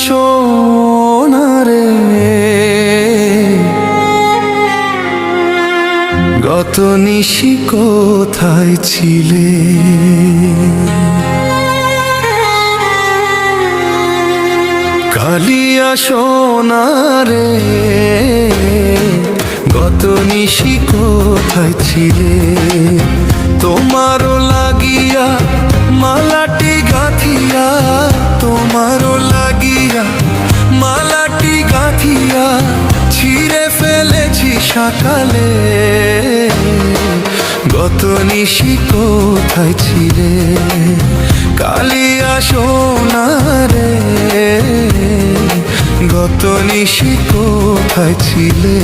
সোনা রে, গত নিশি কোথায় ছিলে? কালিয়া সোনা রে, গত নিশি কোথায় ছিলে? তোমারও লাগিয়া মালাটি গাঁথিয়া, তোমারও লাগিয়া মালাটি গাঁথিয়া ছিঁড়ে ফেলেছি সকালে। গত নিশি কোথায় ছিলে? কালিয়া সোনা রে, গত নিশি কোথায় ছিলে?